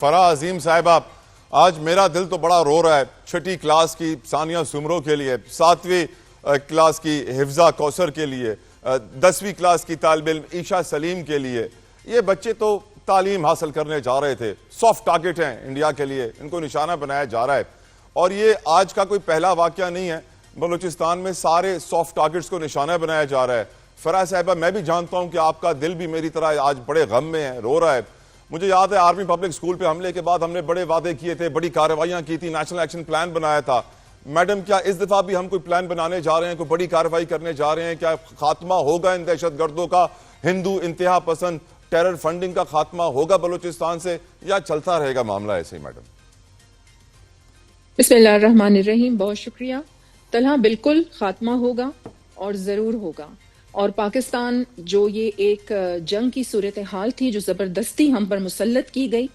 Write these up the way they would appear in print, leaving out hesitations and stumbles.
فرا عظیم صاحبہ، آج میرا دل تو بڑا رو رہا ہے چھٹی کلاس کی ثانیہ سمرو کے لیے، 7ویں کلاس کی حفظہ کوثر کے لیے، 10ویں کلاس کی طالب علم عیشا سلیم کے لیے۔ یہ بچے تو تعلیم حاصل کرنے جا رہے تھے، سافٹ ٹارگٹ ہیں انڈیا کے لیے، ان کو نشانہ بنایا جا رہا ہے۔ اور یہ آج کا کوئی پہلا واقعہ نہیں ہے، بلوچستان میں سارے سافٹ ٹارگٹس کو نشانہ بنایا جا رہا ہے۔ فرا صاحبہ، میں بھی جانتا ہوں کہ آپ کا دل بھی میری طرح آج بڑے غم میں ہے، رو رہا ہے۔ مجھے یاد ہے آرمی پبلک اسکول پہ حملے کے بعد ہم نے بڑے وعدے کیے تھے، بڑی کارروائیاں کی تھی، نیشنل ایکشن پلان بنایا تھا۔ میڈم، کیا اس دفعہ بھی ہم کوئی پلان بنانے جا رہے ہیں، کوئی بڑی کارروائی کرنے جا رہے ہیں؟ کیا خاتمہ ہوگا ان دہشت گردوں کا، ہندو انتہا پسند ٹیرر فنڈنگ کا خاتمہ ہوگا بلوچستان سے، یا چلتا رہے گا معاملہ ایسے ہی؟ میڈم بسم اللہ الرحمن الرحیم، بہت شکریہ طلحہ۔ بالکل خاتمہ ہوگا اور ضرور ہوگا، اور پاکستان جو یہ ایک جنگ کی صورتحال تھی جو زبردستی ہم پر مسلط کی گئی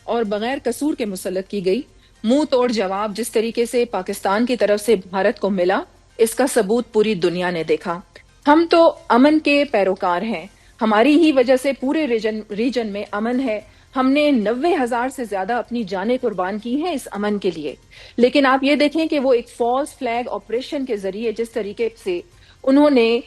اور بغیر قصور کے مسلط کی گئی، منہ توڑ جواب جس طریقے سے پاکستان کی طرف سے بھارت کو ملا، اس کا ثبوت پوری دنیا نے دیکھا۔ ہم تو امن کے پیروکار ہیں، ہماری ہی وجہ سے پورے ریجن میں امن ہے۔ ہم نے 90,000 سے زیادہ اپنی جانیں قربان کی ہیں اس امن کے لیے، لیکن آپ یہ دیکھیں کہ وہ ایک فالس فلیگ آپریشن کے ذریعے جس طریقے سے انہوں نے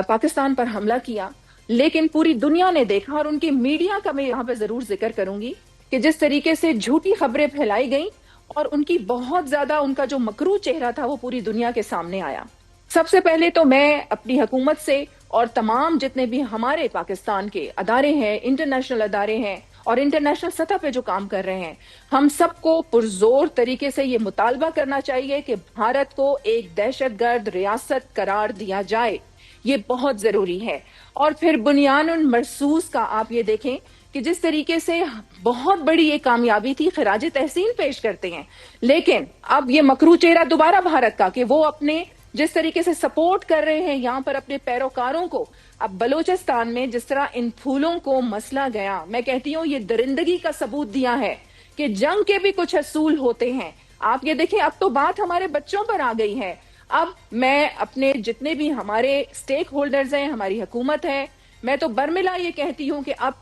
پاکستان پر حملہ کیا، لیکن پوری دنیا نے دیکھا، اور ان کی میڈیا کا میں یہاں پہ ضرور ذکر کروں گی کہ جس طریقے سے جھوٹی خبریں پھیلائی گئیں اور ان کی بہت زیادہ ان کا جو مکروہ چہرہ تھا وہ پوری دنیا کے سامنے آیا۔ سب سے پہلے تو میں اپنی حکومت سے اور تمام جتنے بھی ہمارے پاکستان کے ادارے ہیں، انٹرنیشنل ادارے ہیں اور انٹرنیشنل سطح پہ جو کام کر رہے ہیں، ہم سب کو پرزور طریقے سے یہ مطالبہ کرنا چاہیے کہ بھارت کو ایک دہشت گرد ریاست قرار دیا جائے، یہ بہت ضروری ہے۔ اور پھر بنیان المرصوص کا آپ یہ دیکھیں کہ جس طریقے سے بہت بڑی یہ کامیابی تھی، خراج تحسین پیش کرتے ہیں، لیکن اب یہ مکروہ چہرہ دوبارہ بھارت کا کہ وہ اپنے جس طریقے سے سپورٹ کر رہے ہیں یہاں پر اپنے پیروکاروں کو، اب بلوچستان میں جس طرح ان پھولوں کو مسلا گیا، میں کہتی ہوں یہ درندگی کا ثبوت دیا ہے کہ جنگ کے بھی کچھ اصول ہوتے ہیں۔ آپ یہ دیکھیں، اب تو بات ہمارے بچوں پر آ گئی ہے۔ اب میں اپنے جتنے بھی ہمارے سٹیک ہولڈرز ہیں، ہماری حکومت ہے، میں تو برملا یہ کہتی ہوں کہ اب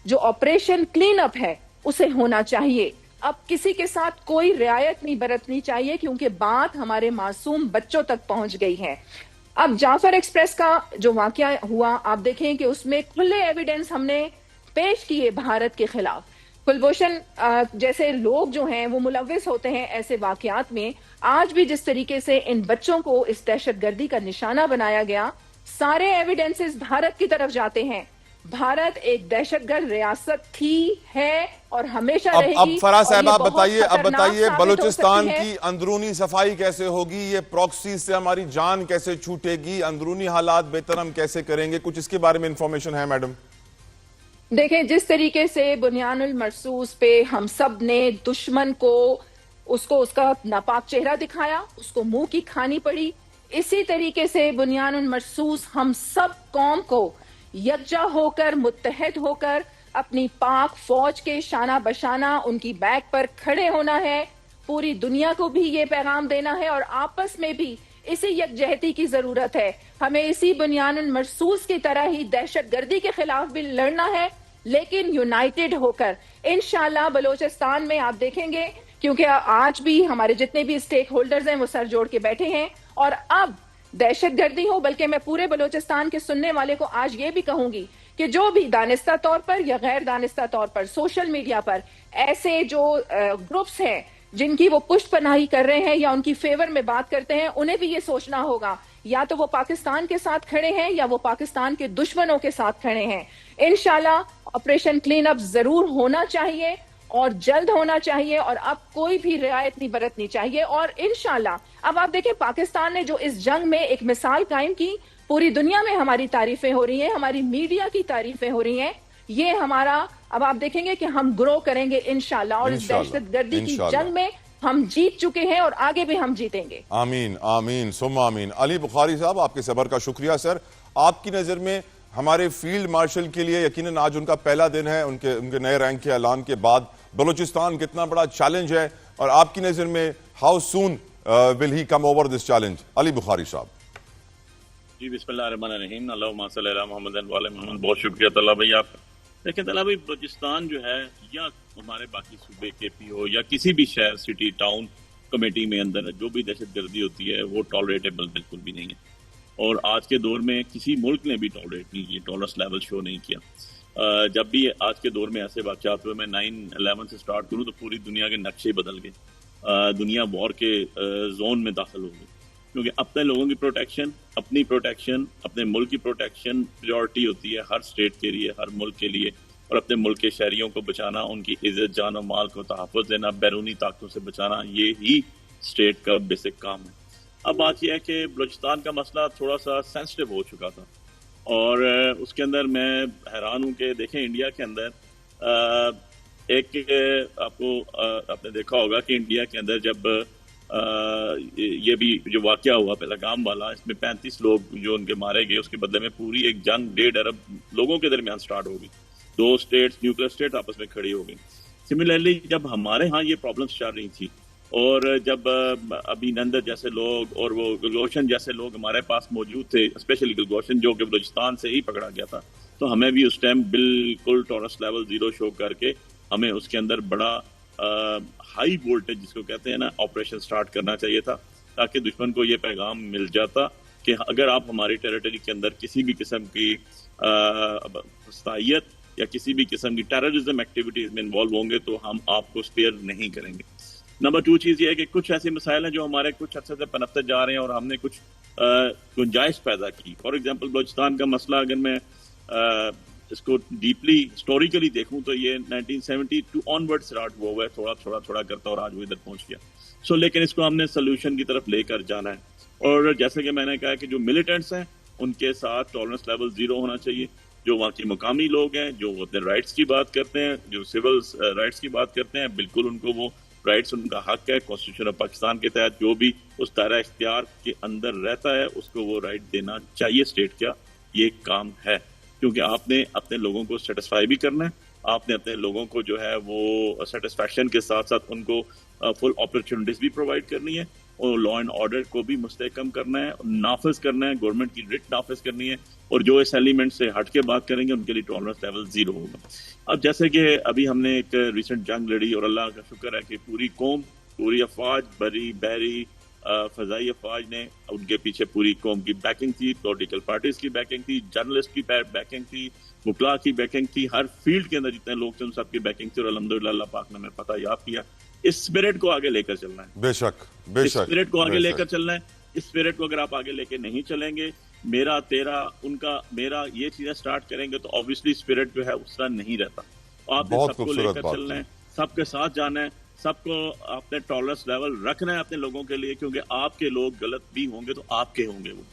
جو آپریشن کلین اپ ہے اسے ہونا چاہیے۔ اب کسی کے ساتھ کوئی رعایت نہیں برتنی چاہیے، کیونکہ بات ہمارے معصوم بچوں تک پہنچ گئی ہے۔ اب جعفر ایکسپریس کا جو واقعہ ہوا، آپ دیکھیں کہ اس میں کھلے ایویڈنس ہم نے پیش کیے بھارت کے خلاف۔ کلبھوشن جیسے لوگ جو ہیں وہ ملوث ہوتے ہیں ایسے واقعات میں۔ آج بھی جس طریقے سے ان بچوں کو اس دہشت گردی کا نشانہ بنایا گیا، سارے ایویڈنسز بھارت کی طرف جاتے ہیں۔ بھارت ایک دہشت گرد ریاست تھی، ہے اور ہمیشہ رہے گی۔ اب فرا صاحب آپ بتائیے بلوچستان کی اندرونی صفائی کیسے ہوگی؟ یہ پروکسی سے ہماری جان کیسے چھوٹے گی؟ اندرونی حالات بہتر ہم کیسے کریں گے؟ کچھ اس کے بارے میں انفارمیشن ہے میڈم؟ دیکھیں، جس طریقے سے بنیان المرصوص پہ ہم سب نے دشمن کو اس کا ناپاک چہرہ دکھایا، اس کو منہ کی کھانی پڑی، اسی طریقے سے بنیان المرصوص ہم سب قوم کو یکجا ہو کر، متحد ہو کر اپنی پاک فوج کے شانہ بشانہ ان کی بیک پر کھڑے ہونا ہے۔ پوری دنیا کو بھی یہ پیغام دینا ہے، اور آپس میں بھی اسی یکجہتی کی ضرورت ہے۔ ہمیں اسی بنیان المرصوص کی طرح ہی دہشت گردی کے خلاف بھی لڑنا ہے، لیکن یونائٹڈ ہو کر۔ انشاءاللہ بلوچستان میں آپ دیکھیں گے، کیونکہ آج بھی ہمارے جتنے بھی سٹیک ہولڈرز ہیں وہ سر جوڑ کے بیٹھے ہیں، اور اب دہشت گردی ہو، بلکہ میں پورے بلوچستان کے سننے والے کو آج یہ بھی کہوں گی کہ جو بھی دانستہ طور پر یا غیر دانستہ طور پر سوشل میڈیا پر ایسے جو گروپس ہیں جن کی وہ پشت پناہی کر رہے ہیں یا ان کی فیور میں بات کرتے ہیں، انہیں بھی یہ سوچنا ہوگا یا تو وہ پاکستان کے ساتھ کھڑے ہیں یا وہ پاکستان کے دشمنوں کے ساتھ کھڑے ہیں۔ انشاءاللہ آپریشن کلین اپ ضرور ہونا چاہیے اور جلد ہونا چاہیے، اور اب کوئی بھی رعایت نہیں برتنی چاہیے۔ اور انشاءاللہ اب آپ دیکھیں پاکستان نے جو اس جنگ میں ایک مثال قائم کی، پوری دنیا میں ہماری تعریفیں ہو رہی ہیں، ہماری میڈیا کی تعریفیں ہو رہی ہیں۔ یہ ہمارا اب آپ دیکھیں گے کہ ہم گرو کریں گے انشاءاللہ، اور اس دہشت گردی کی جنگ میں ہم جیت چکے ہیں اور آگے بھی ہم جیتیں گے۔ آمین آمین ثم آمین۔ علی بخاری صاحب، آپ کے صبر کا شکریہ سر۔ آپ کی نظر میں ہمارے فیلڈ مارشل کے لیے یقیناً آج ان کا پہلا دن ہے، ان کے نئے رینک کے اعلان کے بعد بلوچستان کتنا بڑا چیلنج ہے، اور آپ کی نظر میں how soon will he come over this challenge? Ali Bukhari sahab ji, بسم اللہ الرحمن الرحیم، اللہم صلی علی محمد و علی محمد۔ بہت شکریہ طلحہ بھائی آپ کا۔ دیکھیں طلحہ بھائی، بلوچستان جو ہے یا ہمارے باقی صوبے کے پی ہو یا کسی بھی شہر سٹی ٹاؤن کمیٹی میں اندر جو بھی دہشت گردی ہوتی ہے وہ ٹالریٹیبل بالکل بھی نہیں ہے، اور آج کے دور میں کسی ملک نے بھی ٹالریٹ نہیں کی، ٹالرنس لیول شو نہیں کیا۔ جب بھی آج کے دور میں ایسے واقعات ہوئے، میں 9/11 سے سٹارٹ کروں تو پوری دنیا کے نقشے بدل گئے، دنیا وار کے زون میں داخل ہو گئی، کیونکہ اپنے لوگوں کی پروٹیکشن، اپنی پروٹیکشن، اپنے ملک کی پروٹیکشن پریورٹی ہوتی ہے ہر اسٹیٹ کے لیے، ہر ملک کے لیے، اور اپنے ملک کے شہریوں کو بچانا، ان کی عزت جان و مال کو تحفظ دینا، بیرونی طاقتوں سے بچانا، یہ ہی اسٹیٹ کا بیسک کام ہے۔ اب بات یہ ہے کہ بلوچستان کا مسئلہ تھوڑا سا سینسٹیو ہو چکا تھا، اور اس کے اندر میں حیران ہوں کہ دیکھیں انڈیا کے اندر ایک آپ نے دیکھا ہوگا کہ انڈیا کے اندر جب یہ بھی جو واقعہ ہوا پہلگام والا، اس میں 35 لوگ جو ان کے مارے گئے، اس کے بدلے میں پوری ایک جنگ 1.5 ارب لوگوں کے درمیان سٹارٹ ہو گئی، 2 اسٹیٹس، نیوکلیر اسٹیٹ آپس میں کھڑی ہو گئی۔ سملرلی جب ہمارے ہاں یہ پرابلمس چل رہی تھی، اور جب ابھی نندر جیسے لوگ اور وہ گلگوشن جیسے لوگ ہمارے پاس موجود تھے، اسپیشلی گلگوشن جو کہ بلوچستان سے ہی پکڑا گیا تھا، تو ہمیں بھی اس ٹائم بالکل ٹالرنس لیول 0 شو کر کے ہمیں اس کے اندر بڑا ہائی وولٹیج جس کو کہتے ہیں نا آپریشن سٹارٹ کرنا چاہیے تھا، تاکہ دشمن کو یہ پیغام مل جاتا کہ اگر آپ ہماری ٹیریٹری کے اندر کسی بھی قسم کی فسطائیت یا کسی بھی قسم کی ٹیررزم ایکٹیویٹیز میں انوالو ہوں گے تو ہم آپ کو اسپیئر نہیں کریں گے۔ نمبر 2 چیز یہ ہے کہ کچھ ایسے مسائل ہیں جو ہمارے کچھ عرصے سے پنپتے جا رہے ہیں اور ہم نے کچھ گنجائش پیدا کی۔ فار ایگزامپل بلوچستان کا مسئلہ اگر میں اس کو ڈیپلی ہسٹوریکلی دیکھوں تو یہ 1972 آنورڈ سٹارٹ ہوا ہے، تھوڑا کرتا اور آج وہ ادھر پہنچ گیا۔ لیکن اس کو ہم نے سولوشن کی طرف لے کر جانا ہے، اور جیسے کہ میں نے کہا کہ جو ملیٹنٹس ہیں ان کے ساتھ ٹالرنس لیول 0 ہونا چاہیے، جو وہاں کے مقامی لوگ ہیں جو اپنے رائٹس کی بات کرتے ہیں، جو سول رائٹس کی بات کرتے ہیں، بالکل ان کو وہ رائٹس، ان کا حق ہے، کانسٹیٹیوشن آف پاکستان کے تحت جو بھی اس دائرہ اختیار کے اندر رہتا ہے اس کو وہ رائٹ دینا چاہیے۔ اسٹیٹ کا یہ کام ہے، کیونکہ آپ نے اپنے لوگوں کو سیٹسفائی بھی کرنا ہے، آپ نے اپنے لوگوں کو جو ہے وہ سیٹسفیکشن کے ساتھ ساتھ ان کو فل اپرچونٹیز بھی پرووائڈ کرنی ہے، اور لا اینڈ آرڈر کو بھی مستحکم کرنا ہے، نافذ کرنا ہے، گورنمنٹ کی رٹ نافذ کرنی ہے، اور جو اس ایلیمنٹ سے ہٹ کے بات کریں گے ان کے لیے ٹالرنس لیول 0 ہوگا۔ اب جیسے کہ ابھی ہم نے ایک ریسنٹ جنگ لڑی، اور اللہ کا شکر ہے کہ پوری قوم، پوری افواج، بری بحری فضائی افواج نے، ان کے پیچھے پوری قوم کی بیکنگ تھی، پولیٹیکل پارٹیز کی بیکنگ تھی، جرنلسٹ کی بیکنگ تھی، وکلاء کی بیکنگ تھی، ہر فیلڈ کے اندر جتنے لوگ تھے ان سب کی بیکنگ تھی، اور الحمدللہ اللہ پاک نے ہمیں فتح یاب کیا۔ اس اسپرٹ کو آگے لے کر چلنا ہے، بے شک اس اسپرٹ کو آگے لے کر چلنا ہے۔ اس اسپرٹ کو اگر آپ آگے لے کے نہیں چلیں گے، میرا تیرا ان کا میرا یہ چیزیں سٹارٹ کریں گے تو obviously اسپرٹ جو ہے اس طرح نہیں رہتا۔ آپ نے سب کو لے کر چلنا ہے، سب کے ساتھ جانا ہے، سب کو آپ نے ٹالرنس لیول رکھنا ہے اپنے لوگوں کے لیے، کیونکہ آپ کے لوگ غلط بھی ہوں گے تو آپ کے ہوں گے وہ۔